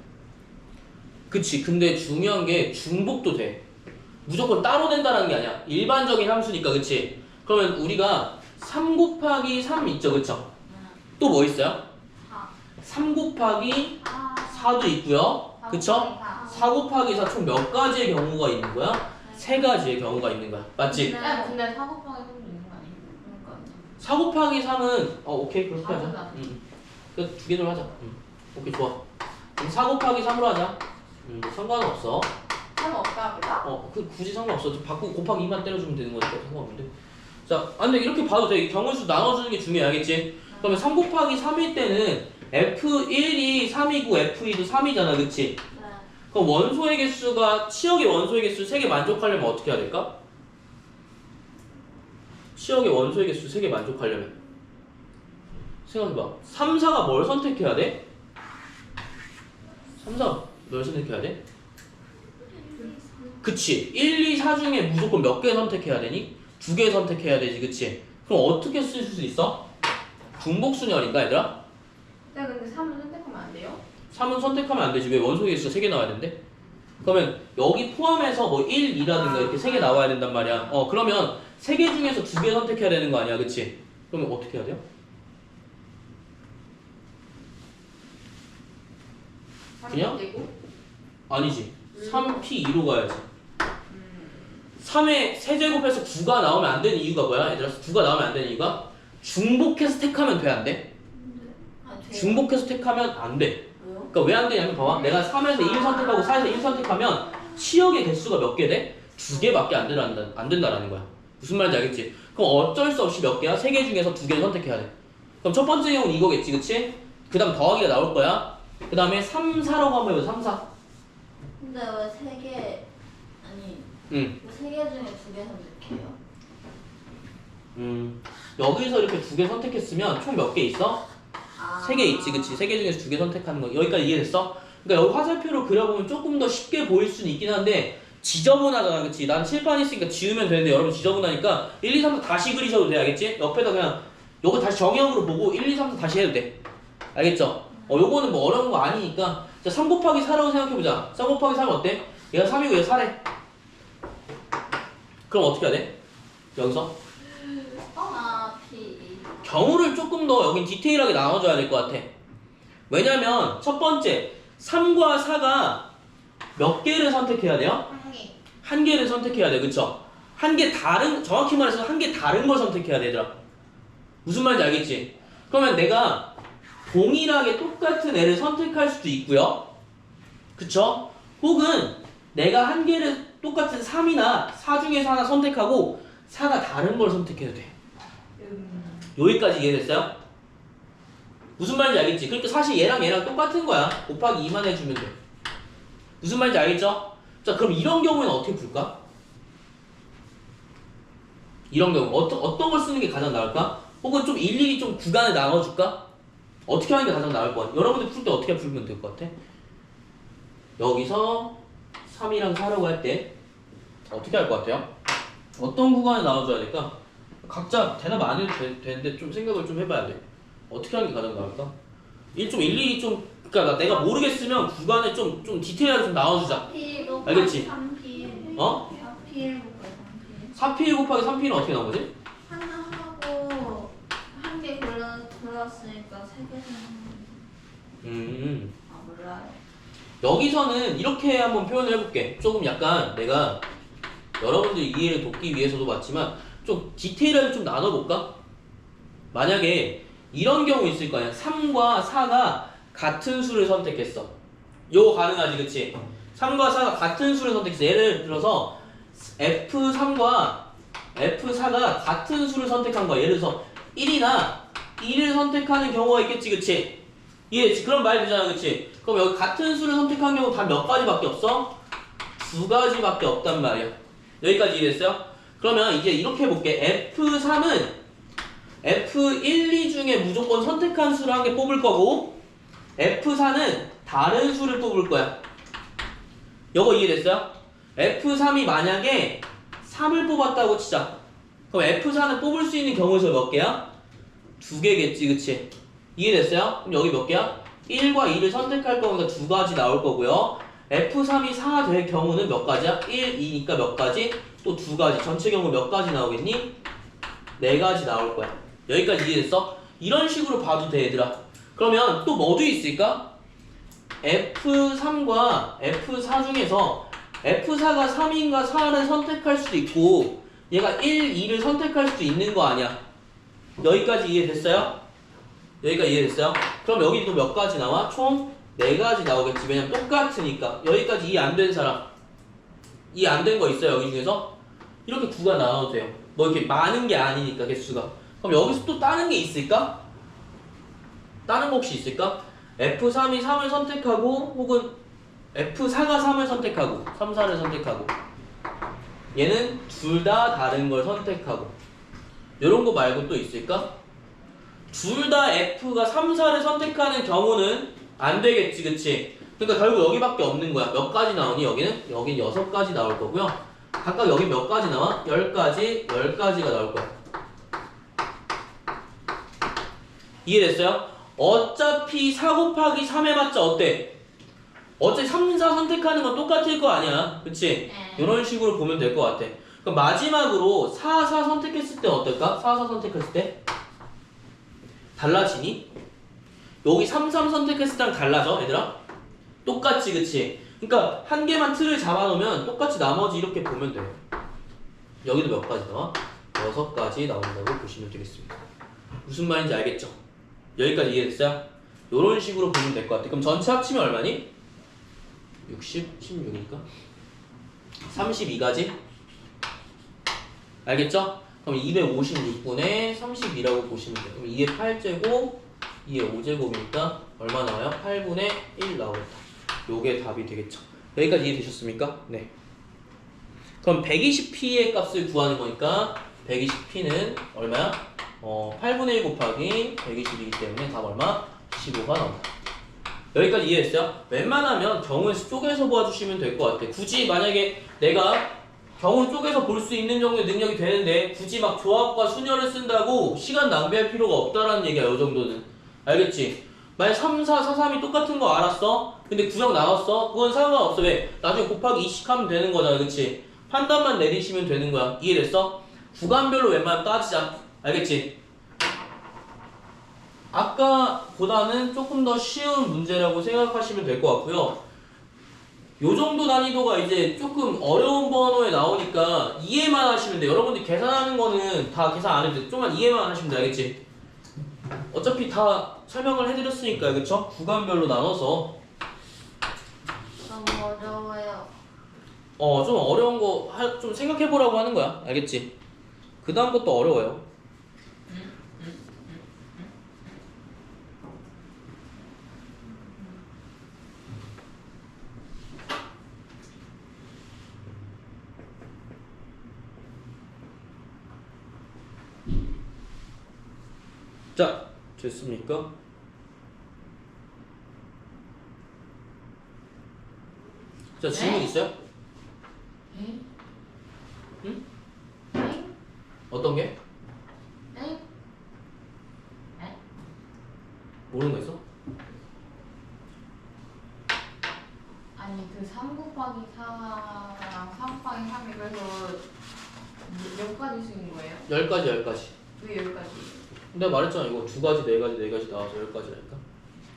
그치. 근데 중요한 게 중복도 돼. 무조건 따로 된다는 게 아니야. 일반적인 함수니까, 그치? 그러면 우리가 3 곱하기 3 있죠, 그쵸? 또 뭐 있어요? 3 곱하기 4도 있고요, 그쵸? 4 곱하기 4 총 몇 가지의 경우가 있는 거야? 3가지의 경우가 있는 거야. 맞지? 야 근데 4 곱하기 3도 있는 거 아니에요? 그러니까 4 곱하기 3은 오케이 그렇게 하자. 맞아. 두 개로 하자. 오케이 좋아. 그럼 4 곱하기 3으로 하자. 상관없어. 상관없다 그죠? 굳이 상관없어. 바꾸고 곱하기 2만 때려주면 되는 거니까 상관없는데. 자, 근데 이렇게 봐도 돼. 경우수 나눠주는 게 중요해, 알겠지? 그러면 3 곱하기 3일 때는 F1이 3이고 F2도 3이잖아, 그치? 네. 그럼 원소의 개수가 치역의 원소의 개수 3개 만족하려면 어떻게 해야 될까? 치역의 원소의 개수 3개 만족하려면 생각해봐. 3, 4가 뭘 선택해야 돼? 3, 4가 뭘 선택해야 돼? 그치. 1, 2, 4 중에 무조건 몇 개 선택해야 되니? 2개 선택해야 되지, 그치? 그럼 어떻게 쓸 수 있어? 중복순열인가, 얘들아? 네 근데 3은 선택하면 안 돼요? 3은 선택하면 안 되지. 왜 원소의 개수가 3개 나와야 되는데? 그러면 여기 포함해서 뭐 1, 2라든가 이렇게 3개 나와야 된단 말이야. 그러면 3개 중에서 2개 선택해야 되는 거 아니야, 그치? 그러면 어떻게 해야 돼요? 그냥? 되고? 아니지. 3P2로 가야지. 3에 세제곱해서 9가 나오면 안 되는 이유가 뭐야? 얘들아, 9가 나오면 안 되는 이유가 중복해서 택하면 돼, 안 돼? 돼요? 중복해서 택하면 안 돼. 왜요? 그러니까 왜 안 되냐면 봐봐. 내가 3에서 1 선택하고 4에서 1 선택하면 치역의 개수가 몇 개 돼? 2개밖에 안 된다라는 거야. 무슨 말인지 알겠지? 그럼 어쩔 수 없이 몇 개야? 3개 중에서 2개를 선택해야 돼. 그럼 첫 번째 경우는 이거겠지, 그치? 그 다음 더하기가 나올 거야. 그 다음에 3, 4라고 한번 해보자, 3, 4. 근데 왜 3개 아니 응. 3개 중에 2개 선택해요? 여기서 이렇게 2개 선택했으면 총 몇 개 있어? 3개 있지, 그치? 3개 중에서 2개 선택하는 거. 여기까지 이해됐어? 그러니까 여기 화살표로 그려보면 조금 더 쉽게 보일 수는 있긴 한데 지저분하잖아, 그치? 난 칠판 있으니까 지우면 되는데 여러분 지저분하니까 1, 2, 3, 4 다시 그리셔도 돼, 알겠지? 옆에다 그냥 요거 다시 정형으로 보고 1, 2, 3, 4 다시 해도 돼. 알겠죠? 요거는 뭐 어려운 거 아니니까 자, 3 곱하기 4라고 생각해보자. 3 곱하기 4는 어때? 얘가 3이고 얘가 4래. 그럼 어떻게 해야 돼? 여기서? P 경우를 조금 더 여긴 디테일하게 나눠줘야 될 것 같아. 왜냐면 첫 번째 3과 4가 몇 개를 선택해야 돼요? 1개 한 개를 선택해야 돼, 그쵸? 한 개 다른, 정확히 말해서 한 개 다른 걸 선택해야 되더라. 무슨 말인지 알겠지? 그러면 내가 동일하게 똑같은 애를 선택할 수도 있고요, 그쵸? 혹은 내가 한 개를 똑같은 3이나 4 중에서 하나 선택하고 4가 다른 걸 선택해도 돼. 여기까지 이해됐어요? 무슨 말인지 알겠지? 그러니까 사실 얘랑 똑같은 거야. 곱하기 2만 해주면 돼. 무슨 말인지 알겠죠? 자, 그럼 이런 경우에는 어떻게 풀까? 이런 경우 어떤 걸 쓰는 게 가장 나을까? 혹은 좀 일일이 좀 구간을 나눠줄까? 어떻게 하는 게 가장 나을 것 같아? 여러분들 풀 때 어떻게 풀면 될 것 같아? 여기서 3이랑 4라고 할 때 어떻게 할 것 같아요? 어떤 구간을 나눠줘야 될까? 각자 대답 안 해도 되는데 좀 생각을 좀 해봐야 돼. 어떻게 하는 게 가장 나을까? 좀 일일이 좀, 그러니까 내가 모르겠으면 구간을 좀 디테일하게 좀 나눠주자. 알겠지? 3P 어? 4P 곱하기 3P 4P 곱하기 3P는 어떻게 나온 거지? 하나 하고 한 개 골랐으니까 3개 몰라요. 여기서는 이렇게 한번 표현을 해볼게. 조금 약간 내가 여러분들 이해를 돕기 위해서도 맞지만 좀 디테일하게 좀 나눠볼까? 만약에 이런 경우 있을 거 아니야. 3과 4가 같은 수를 선택했어. 요거 가능하지, 그치? 3과 4가 같은 수를 선택했어. 예를 들어서 F3과 F4가 같은 수를 선택한 거야. 예를 들어서 1이나 2를 선택하는 경우가 있겠지, 그치? 이해했지? 그런 말 되잖아, 그치? 그럼 여기 같은 수를 선택한 경우 단 몇 가지밖에 없어? 2가지밖에 없단 말이야. 여기까지 이해됐어요? 그러면 이제 이렇게 해볼게. F3은 F1, 2 중에 무조건 선택한 수를 한 개 뽑을 거고 F4는 다른 수를 뽑을 거야. 요거 이해됐어요? F3이 만약에 3을 뽑았다고 치자. 그럼 F4는 뽑을 수 있는 경우 수 몇 개야? 2개겠지, 그치? 이해됐어요? 그럼 여기 몇 개야? 1과 2를 선택할 거니까 2가지 나올 거고요. F3이 4가 될 경우는 몇 가지야? 1, 2니까 몇 가지? 또 2가지. 전체 경우 몇 가지 나오겠니? 4가지 나올 거야. 여기까지 이해됐어? 이런 식으로 봐도 돼, 얘들아. 그러면 또 뭐도 있을까? F3과 F4 중에서 F4가 3인가 4를 선택할 수도 있고 얘가 1, 2를 선택할 수도 있는 거 아니야. 여기까지 이해됐어요? 여기까지 이해됐어요? 그럼 여기 또 몇 가지 나와? 총 4가지 나오겠지. 왜냐면 똑같으니까. 여기까지 이해 안 된 사람 이해 안 된 거 있어요? 여기 중에서? 이렇게 9가 나와도 돼요. 뭐 이렇게 많은 게 아니니까 개수가. 그럼 여기서 또 다른 게 있을까? 다른 거 혹시 있을까? F3이 3을 선택하고 혹은 F4가 3을 선택하고 3, 4를 선택하고 얘는 둘 다 다른 걸 선택하고 이런 거 말고 또 있을까? 둘 다 F가 3, 4를 선택하는 경우는 안 되겠지, 그치? 그러니까 결국 여기밖에 없는 거야. 몇 가지 나오니 여기는? 여긴 6가지 나올 거고요. 각각 여기 몇 가지 나와? 10가지, 10가지가 나올 거야. 이해됐어요? 어차피 4 곱하기 3 해봤자 어때? 어차피 3, 4 선택하는 건 똑같을 거 아니야. 그치? 이런 식으로 보면 될 것 같아. 그럼 마지막으로 4, 4 선택했을 때 어떨까? 4, 4 선택했을 때? 달라지니? 여기 3, 3 선택했을 때랑 달라져, 얘들아? 똑같지, 그치? 그러니까 한 개만 틀을 잡아놓으면 똑같이 나머지 이렇게 보면 돼요. 여기도 몇 가지 나와? 6가지 나온다고 보시면 되겠습니다. 무슨 말인지 알겠죠? 여기까지 이해됐어요? 이런 식으로 보면 될 것 같아. 그럼 전체 합치면 얼마니? 60, 16이니까 32가지? 알겠죠? 그럼 256분의 32라고 보시면 돼요. 그럼 2의 8제곱, 2의 5제곱이니까 얼마 나와요? 8분의 1 나오겠다. 요게 답이 되겠죠. 여기까지 이해되셨습니까? 네. 그럼 120p의 값을 구하는 거니까 120p는 얼마야? 8분의 1 곱하기 120이기 때문에 답 얼마? 15가 나온다. 여기까지 이해했어요? 웬만하면 경우의 수 쪼개서 봐주시면 될 것 같아. 굳이 만약에 내가 경우 쪼개서 볼 수 있는 정도의 능력이 되는데 굳이 막 조합과 순열을 쓴다고 시간 낭비할 필요가 없다라는 얘기야. 요 정도는 알겠지? 만약 3, 4, 4, 3이 똑같은 거 알았어? 근데 구역 나왔어? 그건 상관없어. 왜? 나중에 곱하기 2씩 하면 되는 거잖아. 그치? 판단만 내리시면 되는 거야. 이해됐어? 구간별로 웬만하면 따지자. 알겠지? 아까보다는 조금 더 쉬운 문제라고 생각하시면 될 것 같고요. 요 정도 난이도가 이제 조금 어려운 번호에 나오니까 이해만 하시면 돼. 여러분들 계산하는 거는 다 계산 안 해도 돼. 좀만 이해만 하시면 돼. 알겠지? 어차피 다 설명을 해드렸으니까, 그쵸? 구간별로 나눠서 너무 어려워요. 좀 어려운 거 좀 생각해보라고 하는 거야. 알겠지? 그 다음 것도 어려워요. 자, 됐습니까? 자, 질문 네? 있어요? 네? 응? 네? 어떤 게? 네? 네? 모르는 거 있어? 아니 그 3 곱하기 4랑 3 곱하기 3이 그래서 몇 가지 수인 거예요? 10가지, 10가지. 왜 10가지? 내가 말했잖아. 이거 2가지, 4가지, 4가지 나와서 10가지라니까.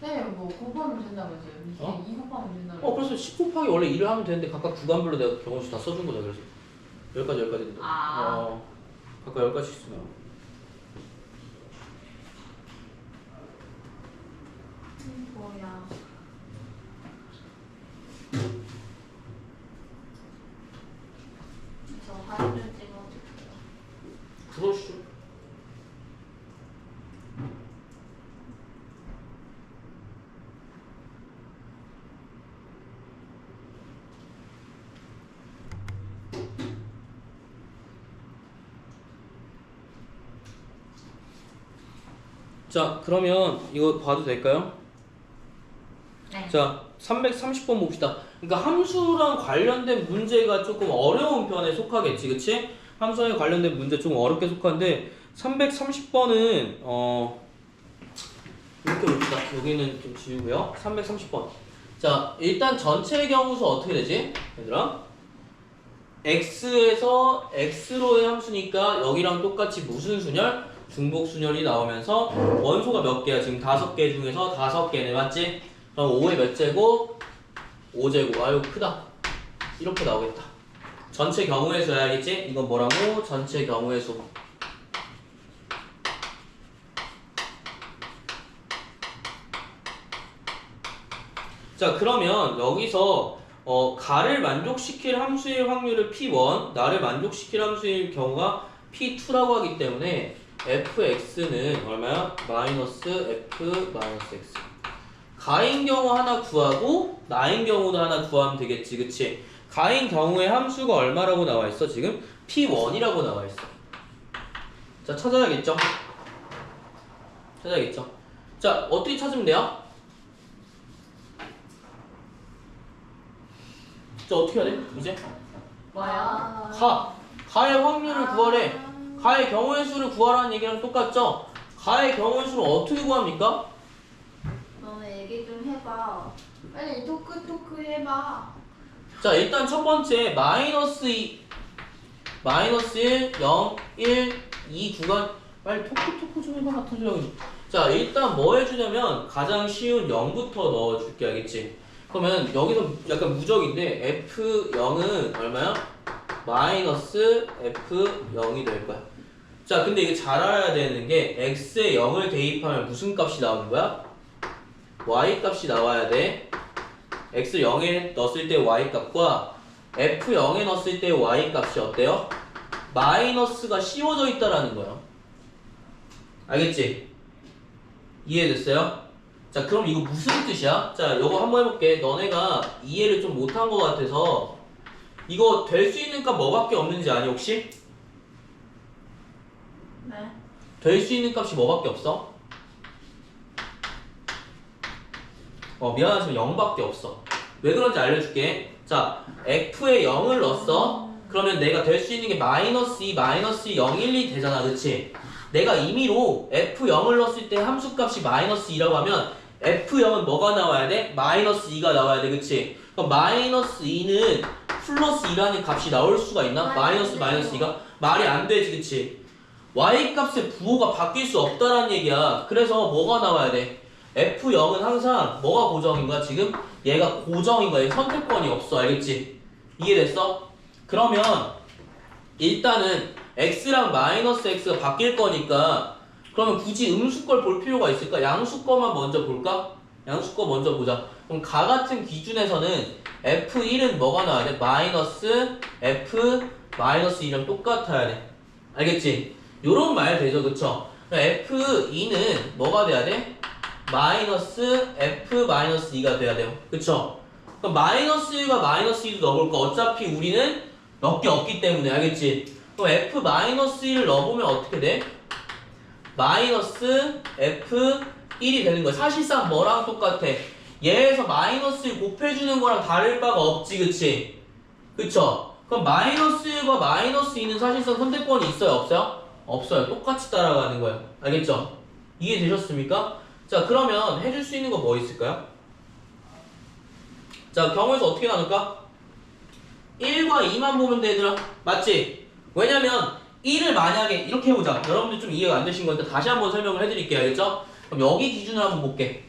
네, 뭐 곱하면 된다면서요. 이게 어? 2 곱하면 된다면서요. 그래서 10 곱하기 원래 1을 하면 되는데 각각 구간별로 내가 경우수 다 써준 거잖아. 그래서 10가지, 10가지 된다. 아. 각각 10가지 있으면. 뭐야? 저 사진 좀 찍어줄게요. 그러시죠. 자, 그러면 이거 봐도 될까요? 네. 자, 330번 봅시다. 그러니까 함수랑 관련된 문제가 조금 어려운 편에 속하겠지, 그치? 함수랑 관련된 문제 좀 어렵게 속하는데 330번은 이렇게 봅시다. 여기는 좀 지우고요. 330번. 자, 일단 전체 경우수 어떻게 되지? 얘들아? x에서 x로의 함수니까 여기랑 똑같이 무슨 순열? 중복순열이 나오면서 원소가 몇 개야? 지금 5개 중에서 5개네, 맞지? 그럼 5의 몇 제곱? 5제곱. 아유, 크다. 이렇게 나오겠다. 전체 경우의 수야, 알겠지? 이건 뭐라고? 전체 경우의 수. 자, 그러면 여기서 가를 만족시킬 함수의 확률을 P1, 나를 만족시킬 함수의 경우가 P2라고 하기 때문에 fx는 얼마야? 마이너스 f 마이너스 x. 가인 경우 하나 구하고 나인 경우도 하나 구하면 되겠지, 그치? 가인 경우의 함수가 얼마라고 나와 있어? 지금 P1이라고 나와 있어. 자, 찾아야겠죠? 찾아야겠죠? 자, 어떻게 찾으면 돼요? 자, 어떻게 해야 돼? 이제? 뭐야? 가의 확률을 구하래. 가의 경우의 수를 구하라는 얘기랑 똑같죠? 가의 경우의 수를 어떻게 구합니까? 너네 얘기 좀 해봐. 빨리 토크 해봐. 자, 일단 첫 번째 마이너스 2, 마이너스 1, 0, 1, 2 구간. 빨리 토크 좀 해봐, 같은 소리. 자, 일단 뭐 해주냐면 가장 쉬운 0부터 넣어줄게, 알겠지? 그러면 여기서 약간 무적인데 f0은 얼마야? 마이너스 f0이 될 거야. 자, 근데 이게 잘 알아야 되는 게 x에 0을 대입하면 무슨 값이 나오는 거야? y 값이 나와야 돼. x 0에 넣었을 때 y 값과 f0에 넣었을 때 y 값이 어때요? 마이너스가 씌워져 있다라는 거예요. 알겠지? 이해됐어요? 자, 그럼 이거 무슨 뜻이야? 자, 요거 한번 해볼게. 너네가 이해를 좀 못한 것 같아서 이거 될 수 있는 값 뭐밖에 없는지 아니 혹시? 네. 될 수 있는 값이 뭐밖에 없어? 미안하지만 0밖에 없어. 왜 그런지 알려줄게. 자, f에 0을 넣었어. 그러면 내가 될 수 있는 게 마이너스 2, 마이너스 0, 1, 2 되잖아, 그치? 내가 임의로 f0을 넣었을 때 함수값이 마이너스 2라고 하면 f0은 뭐가 나와야 돼? 마이너스 2가 나와야 돼, 그치? 그럼 마이너스 2는 플러스 2라는 값이 나올 수가 있나? 마이너스 2가? 말이 안 되지, 그치? y값의 부호가 바뀔 수 없다라는 얘기야. 그래서 뭐가 나와야 돼? f0은 항상 뭐가 고정인 거야, 지금? 얘가 고정인 거야. 얘 선택권이 없어, 알겠지? 이해됐어? 그러면 일단은 x랑 마이너스 x가 바뀔 거니까 그러면 굳이 음수 걸 볼 필요가 있을까? 양수 거만 먼저 볼까? 양수 거 먼저 보자. 그럼 가 같은 기준에서는 f1은 뭐가 나와야 돼? 마이너스 f 마이너스 2랑 똑같아야 돼. 알겠지? 요런 말 되죠, 그쵸? f2는 뭐가 돼야 돼? 마이너스 f 마이너스 2가 돼야 돼요. 그쵸? 그럼 마이너스 1과 마이너스 2도 넣어볼까? 어차피 우리는 몇 개 없기 때문에, 알겠지? 그럼 f 마이너스 1을 넣어보면 어떻게 돼? 마이너스 f1이 되는 거야. 사실상 뭐랑 똑같아? 얘에서 마이너스 1 곱해주는 거랑 다를 바가 없지, 그치? 그쵸? 그럼 마이너스 1과 마이너스 2는 사실상 선택권이 있어요, 없어요? 없어요. 똑같이 따라가는 거예요. 알겠죠? 이해되셨습니까? 자, 그러면 해줄 수 있는 거 뭐 있을까요? 자, 경우에서 어떻게 나눌까? 1과 2만 보면 돼, 얘들아. 맞지? 왜냐면 1을 만약에 이렇게 해보자. 여러분들 좀 이해가 안 되신 거니까 다시 한번 설명을 해드릴게요. 알겠죠? 그럼 여기 기준으로 한번 볼게.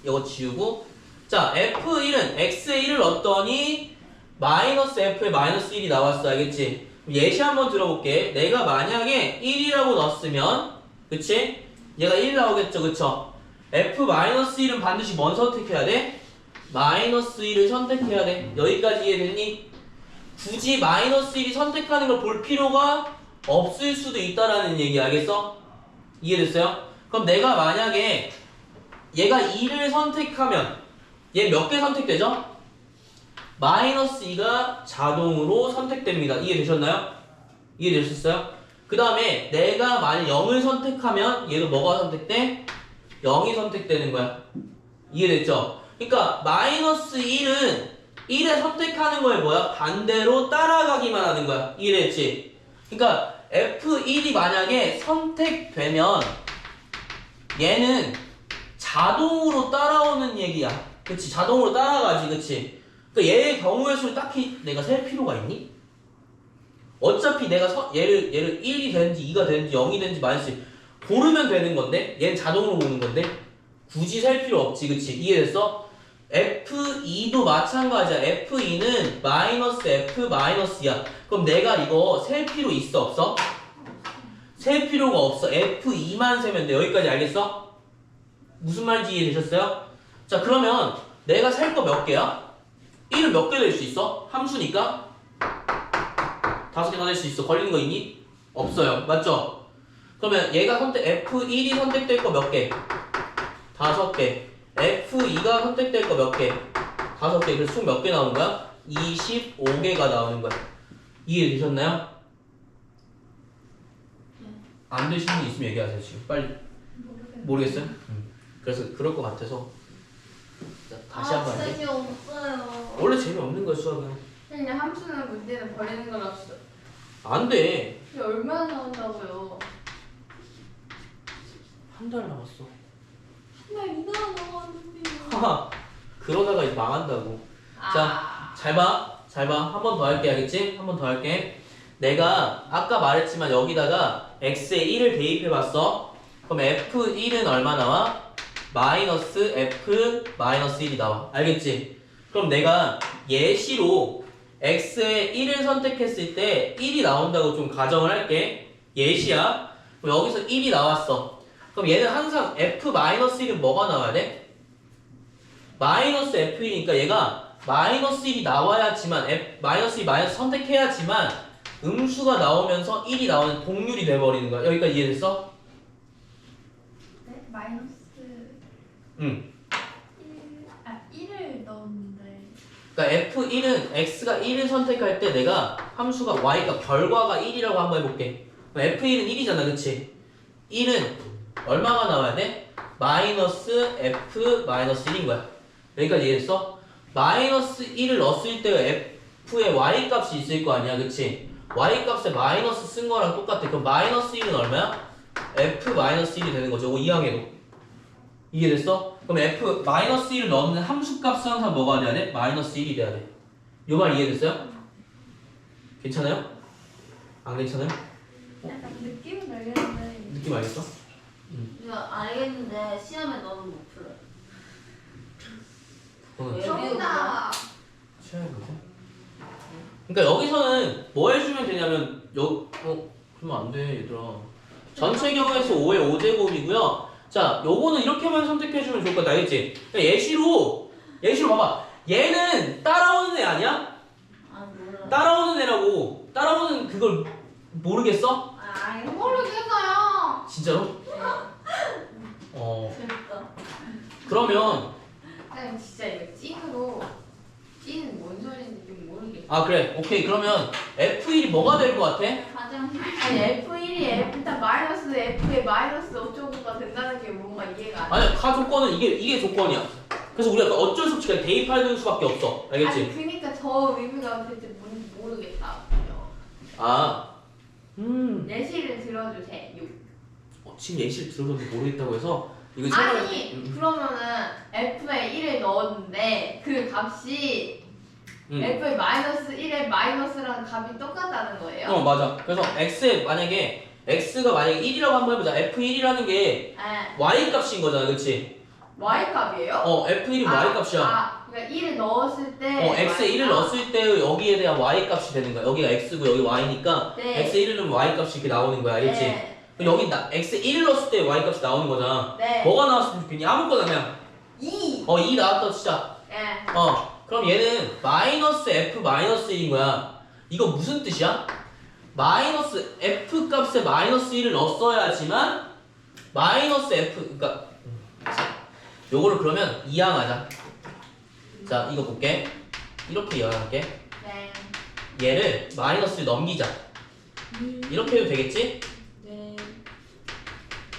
이거 지우고. 자, f1은 x에 1을 넣었더니 마이너스 f에 마이너스 1이 나왔어. 알겠지? 예시 한번 들어볼게. 내가 만약에 1이라고 넣었으면, 그치? 얘가 1 나오겠죠, 그쵸? f-1은 반드시 뭔 선택해야 돼? 마이너스 1을 선택해야 돼. 여기까지 이해됐니? 굳이 마이너스 1이 선택하는 걸 볼 필요가 없을 수도 있다라는 얘기, 알겠어? 이해됐어요? 그럼 내가 만약에 얘가 2를 선택하면 얘 몇 개 선택되죠? 마이너스 2가 자동으로 선택됩니다. 이해되셨나요? 이해되셨어요? 그 다음에 내가 만약 0을 선택하면 얘도 뭐가 선택돼? 0이 선택되는 거야. 이해됐죠? 그러니까 마이너스 1은 1에 선택하는 거에 뭐야? 반대로 따라가기만 하는 거야. 이해됐지? 그러니까 F1이 만약에 선택되면 얘는 자동으로 따라오는 얘기야. 그치? 자동으로 따라가지, 그치? 그러니까 얘의 경우의 수를 딱히 내가 셀 필요가 있니? 어차피 내가 얘를 1이 되는지 2가 되는지 0이 되는지 마이너스 고르면 되는 건데 얘는 자동으로 오는 건데 굳이 셀 필요 없지, 그치? 이해됐어? F2도 마찬가지야. F2는 마이너스 F 마이너스야. 그럼 내가 이거 셀 필요 있어, 없어? 셀 필요가 없어. F2만 세면 돼. 여기까지 알겠어? 무슨 말인지 이해되셨어요? 자, 그러면 내가 셀 거 몇 개야? 1은 몇 개 될 수 있어? 함수니까 5개 다 될 수 있어. 걸리는 거 있니? 없어요. 맞죠? 그러면 얘가 F1이 선택될 거 몇 개? 5개. F2가 선택될 거 몇 개? 5개. 그래서 총 몇 개 나오는 거야? 25개가 나오는 거야. 이해되셨나요? 안 되시는 분 있으면 얘기하세요. 지금 빨리. 모르겠어요? 그래서 그럴 것 같아서 자, 다시 한번 할게. 재미없어요. 원래 재미없는 거야, 수학은. 그냥 함수는 문제는 버리는 걸로 합시다. 안 돼. 이게 얼마나 나온다고요? 한 달 남았어. 나 이나가 나왔는데. 하하. 그러다가 이제 망한다고. 자, 잘 봐. 잘 봐. 한 번 더 할게. 알겠지? 한 번 더 할게. 내가 아까 말했지만 여기다가 x에 1을 대입해 봤어. 그럼 f1은 얼마 나와? 마이너스 f 마이너스 1이 나와. 알겠지? 그럼 내가 예시로 x에 1을 선택했을 때 1이 나온다고 좀 가정을 할게. 예시야. 그럼 여기서 1이 나왔어. 그럼 얘는 항상 f 마이너스 1은 뭐가 나와야 돼? 마이너스 f1이니까 얘가 마이너스 1이 나와야지만 마이너스 2 마이너스 선택해야지만 음수가 나오면서 1이 나오는 동률이 돼버리는 거야. 여기까지 이해됐어? 네? 마이너스 응. 1을 넣었는데. 그러니까 f1은 x가 1을 선택할 때 내가 함수가 y가 결과가 1이라고 한번 해볼게. 그럼 f1은 1이잖아, 그치? 1은 얼마가 나와야 돼? 마이너스 f 마이너스 1인 거야. 여기까지 이해됐어? 마이너스 1을 넣었을 때 f의 y 값이 있을 거 아니야, 그치? y 값에 마이너스 쓴 거랑 똑같아. 그럼 마이너스 1은 얼마야? f 마이너스 1이 되는 거죠. 2항에도. 이해됐어? 그럼 f 마이너스 1을 넣는 함수 값은 항상 뭐가 돼야 돼? 마이너스 1이 돼야 돼. 요 말 이해됐어요? 괜찮아요? 안 괜찮아요? 약간 느낌은 알겠는데. 느낌 알겠어? 이거 알겠는데 시험에 넣으면 못 풀어요. 그거는 정답. 시험해 보세요. 그러니까 여기서는 뭐 해주면 되냐면 그러면 안 돼, 얘들아. 전체 경우에서 5의 5제곱이고요. 자, 요거는 이렇게만 선택해주면 좋을 것 같아, 알겠지? 그러니까 예시로 봐봐. 얘는 따라오는 애 아니야? 아 몰라. 따라오는 애라고. 따라오는 그걸 모르겠어? 모르겠어요. 진짜로? 재밌다. 그러면 그냥 진짜 이거 찐으로 찐은 뭔 소리인지 좀 모르겠어. 아 그래, 오케이. 그러면 F1이 뭐가 될 것 같아? 화장실. 아니 F1이 일단 마이너스 F에 마이너스 어쩌고가 된다는 게 뭔가 이해가 안 돼. 아니, 다 조건은 이게 조건이야. 그래서 우리가 어쩔 수 없이 그냥 대입하는 수밖에 없어. 알겠지? 아니 그니까 저 의미가 대체 뭔지 모르겠다고요. 아, 예시를 들어주세요. 지금 예시를 들어줬는데 모르겠다고 해서 이거 아니 그러면은 F에 1을 넣었는데 그 값이 F에 마이너스 1에 마이너스랑 값이 똑같다는 거예요? 맞아. 그래서 X에 만약에 X가 만약에 1이라고 한번 해보자. F1이라는 게 네. Y 값인 거잖아, 그렇지? Y 값이에요? F1이 Y 값이야. 그러니까 1을 넣었을 때 X에 1을 넣었을 때 여기에 대한 Y 값이 되는 거야. 여기가 X고 여기 Y니까 네. X에 1을 넣으면 Y 값이 이렇게 나오는 거야, 알겠지? 네. 그럼 여기 X에 1을 넣었을 때 Y 값이 나오는 거잖아. 네. 뭐가 나왔으면 좋겠니? 아무거나 그냥 2. 2 나왔다 진짜. 네. 그럼 얘는 마이너스 F 마이너스 1인 거야. 이거 무슨 뜻이야? 마이너스 F 값에 마이너스 1을 넣었어야지만 마이너스 F, 그러니까 요거를 그러면 이항하자. 자, 이거 볼게. 이렇게 이항할게. 네. 얘를 마이너스를 넘기자. 이렇게 해도 되겠지? 네.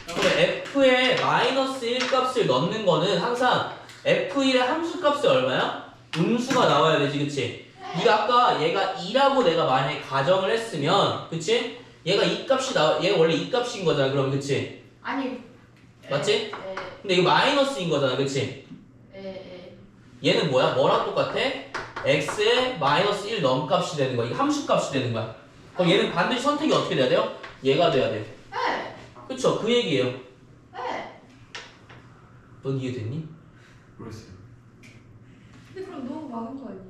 그럼 F에 마이너스 1 값을 넣는 거는 항상 F1의 함수 값이 얼마야? 음수가 나와야 되지, 그치? 네가 아까 얘가 2라고 내가 만약에 가정을 했으면, 그치? 얘가 이 값이 얘가 원래 이 값인 거잖아, 그럼, 그치? 아니 맞지? 에, 근데 이거 마이너스인 거잖아, 그치? 얘는 뭐야? 뭐랑 똑같아? x에 마이너스 1 넘값이 되는 거야. 이게 함수값이 되는 거야. 그럼 얘는 반드시 선택이 어떻게 돼야 돼요? 얘가 돼야 돼. 그쵸? 그 얘기예요. 넌 이해됐니? 모르겠어요. 근데 그럼 너무 많은 거 아니에요?